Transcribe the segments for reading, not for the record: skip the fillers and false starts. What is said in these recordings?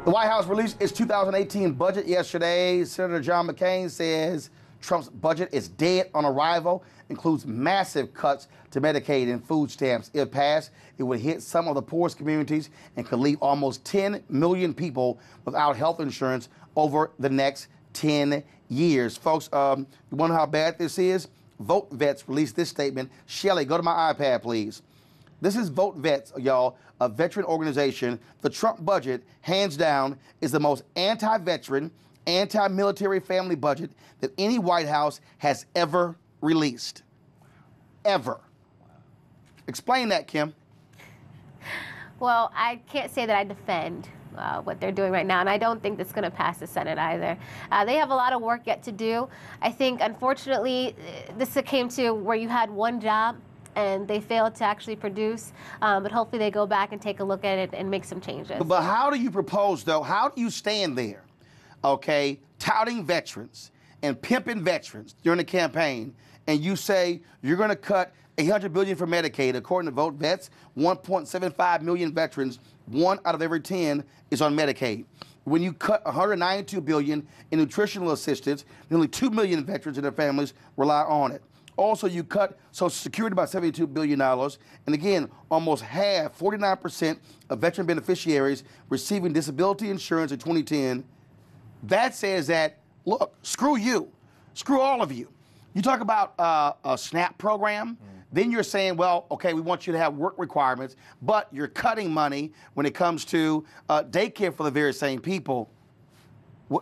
The White House released its 2018 budget yesterday. Senator John McCain says Trump's budget is dead on arrival, includes massive cuts to Medicaid and food stamps. If passed, it would hit some of the poorest communities and could leave almost 10 million people without health insurance over the next 10 years. Folks, you wonder how bad this is? Vote Vets released this statement. Shelley, go to my iPad, please. This is Vote Vets, y'all, a veteran organization. The Trump budget, hands down, is the most anti-veteran, anti-military family budget that any White House has ever released. Ever. Explain that, Kim. Well, I can't say that I defend what they're doing right now, and I don't think that's going to pass the Senate either. They have a lot of work yet to do. I think, unfortunately, this came to where you had one job and they failed to actually produce, but hopefully they go back and take a look at it and make some changes. But how do you propose, though? How do you stand there, okay, touting veterans and pimping veterans during the campaign, and you say you're going to cut $800 billion for Medicaid? According to Vote Vets, 1.75 million veterans, 1 out of every 10 is on Medicaid. When you cut $192 billion in nutritional assistance, nearly 2 million veterans and their families rely on it. Also, you cut Social Security by $72 billion. And again, almost half, 49% of veteran beneficiaries receiving disability insurance in 2010. That says that, look, screw you. Screw all of you. You talk about a SNAP program, then you're saying, well, okay, we want you to have work requirements, but you're cutting money when it comes to daycare for the very same people.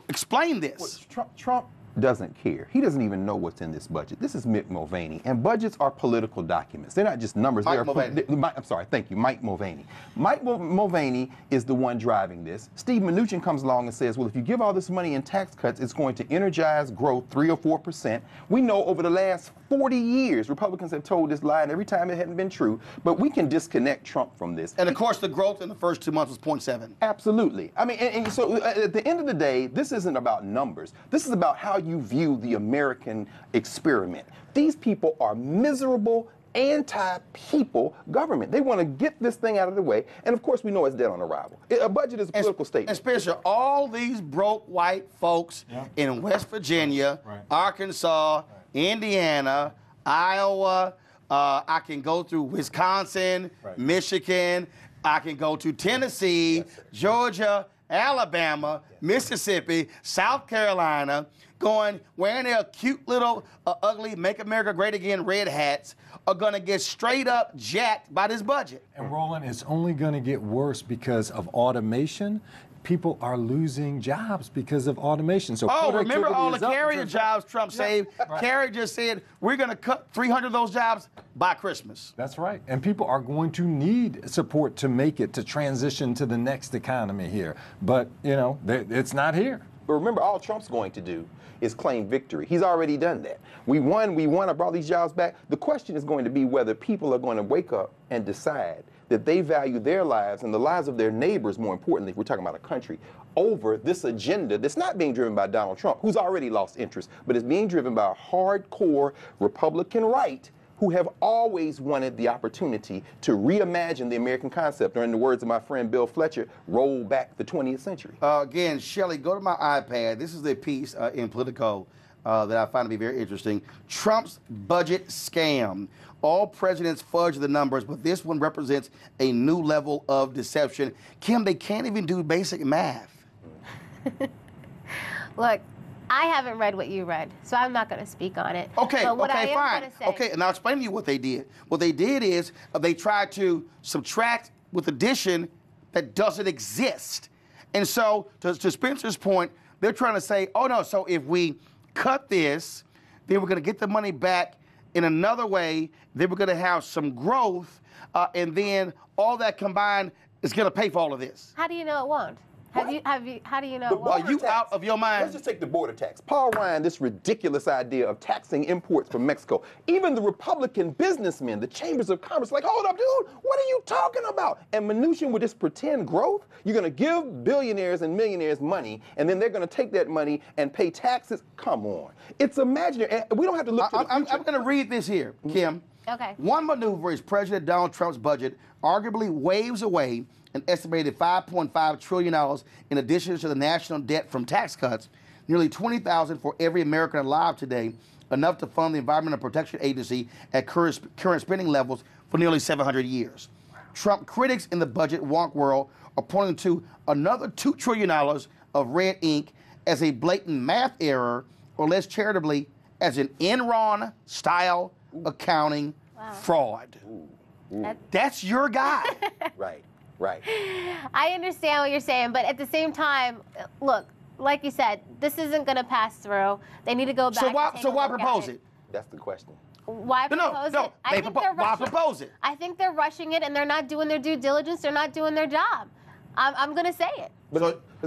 Explain this. Well, Trump doesn't care. He doesn't even know what's in this budget. This is Mick Mulvaney, and budgets are political documents. They're not just numbers. Mike Mulvaney. I'm sorry, thank you, Mike Mulvaney. Mike Mulvaney is the one driving this. Steve Mnuchin comes along and says, well, if you give all this money in tax cuts, it's going to energize growth 3 or 4%. We know over the last 40 years, Republicans have told this lie, and every time it hadn't been true, but we can disconnect Trump from this. And of course, the growth in the first 2 months was 0.7. Absolutely. I mean, and so at the end of the day, this isn't about numbers. This is about how you view the American experiment. These people are miserable, anti-people government. They want to get this thing out of the way, and of course we know it's dead on arrival. A budget is a political statement. And Spencer, all these broke white folks in West Virginia, Arkansas, Indiana, Iowa, I can go through Wisconsin, Michigan, I can go to Tennessee, Georgia, Alabama, Mississippi, South Carolina, wearing their cute little ugly Make America Great Again red hats, are going to get straight up jacked by this budget. And Roland, it's only going to get worse because of automation. People are losing jobs because of automation. So remember all the carrier jobs Trump saved? Carrier just said, we're going to cut 300 of those jobs by Christmas. That's right. And people are going to need support to make it, to transition to the next economy here. But, you know, it's not here. But remember, all Trump's going to do is claim victory. He's already done that. We won, I brought these jobs back. The question is going to be whether people are going to wake up and decide that they value their lives and the lives of their neighbors, more importantly, if we're talking about a country, over this agenda that's not being driven by Donald Trump, who's already lost interest, but is being driven by a hardcore Republican right who have always wanted the opportunity to reimagine the American concept, or in the words of my friend Bill Fletcher, roll back the 20th century. Again, Shelley, go to my iPad. This is the piece in Politico that I find to be very interesting. Trump's budget scam. All presidents fudge the numbers, but this one represents a new level of deception. Kim, they can't even do basic math. Look, I haven't read what you read, so I'm not going to speak on it. Okay, but what I am fine. gonna say, okay, and I'll explain to you what they did. What they did is they tried to subtract with addition that doesn't exist. And so, to Spencer's point, they're trying to say, oh no, so if we cut this, then we're going to get the money back in another way, then we're going to have some growth, and then all that combined is going to pay for all of this. How do you know it won't? How do you know it won't? Are you out of your mind? Let's just take the border tax. Paul Ryan, this ridiculous idea of taxing imports from Mexico. Even the Republican businessmen, the chambers of commerce, like, hold up, dude, what are you talking about? And Mnuchin with this pretend growth, you're going to give billionaires and millionaires money, and then they're going to take that money and pay taxes? Come on. It's imaginary. We don't have to look to the future. I'm going to read this here, Kim. Okay. One maneuver is President Donald Trump's budget arguably waves away an estimated $5.5 trillion in addition to the national debt from tax cuts, nearly $20,000 for every American alive today, enough to fund the Environmental Protection Agency at current spending levels for nearly 700 years. Trump critics in the budget wonk world are pointing to another $2 trillion of red ink as a blatant math error, or less charitably, as an Enron-style accounting fraud. That's your guy. Right. I understand what you're saying, but at the same time, look, like you said, this isn't going to pass through. They need to go back. So why propose it? That's the question. Why propose it? Why propose it? I think they're rushing it, and they're not doing their due diligence. They're not doing their job. I'm going to say it.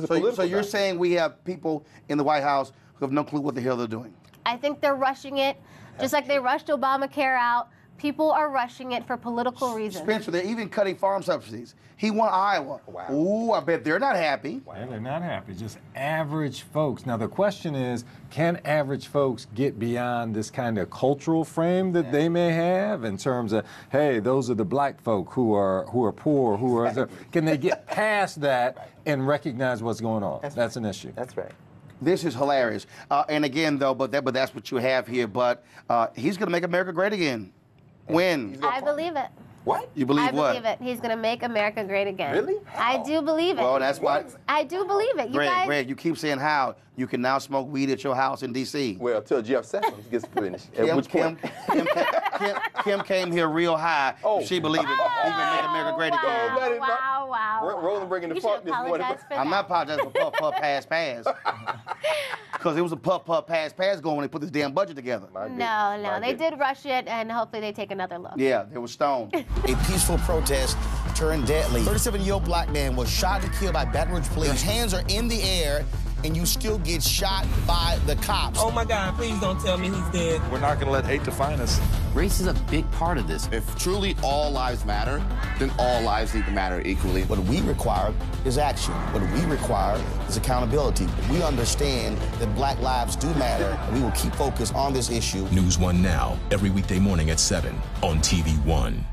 So you're saying we have people in the White House who have no clue what the hell they're doing? I think they're rushing it, just like they rushed Obamacare out. People are rushing it for political reasons. Spencer, they're even cutting farm subsidies. He won Iowa. Wow. Ooh, I bet they're not happy. Yeah, they're not happy. Just average folks. Now the question is, can average folks get beyond this kind of cultural frame that they may have in terms of, hey, those are the black folk who are poor, can they get past that and recognize what's going on? That's an issue. That's right. This is hilarious. And again, though, but that's what you have here. But he's going to make America great again. When? I believe it. What? You believe what? I believe it. He's going to make America great again. Really? I do believe it. Well, that's why. I do believe it. Greg, you keep saying how. You can now smoke weed at your house in D.C. Well, till Jeff Sessions gets finished. Kim came here real high. Oh. She believed it. He's going to make America great again. Wow. Roland bringing the You fuck should this morning. apologize for I'm that. not apologizing for puff, pass. Because it was a puff, pass going when they put this damn budget together. No. They did rush it, and hopefully they take another look. Yeah, they were stoned. A peaceful protest turned deadly. 37-year-old black man was shot and killed by Baton Rouge police. His hands are in the air, and you still get shot by the cops. Oh my God, please don't tell me he's dead. We're not going to let hate define us. Race is a big part of this. If truly all lives matter, then all lives need to matter equally. What we require is action. What we require is accountability. We understand that black lives do matter, and we will keep focused on this issue. NewsOne Now, every weekday morning at 7 on TV1.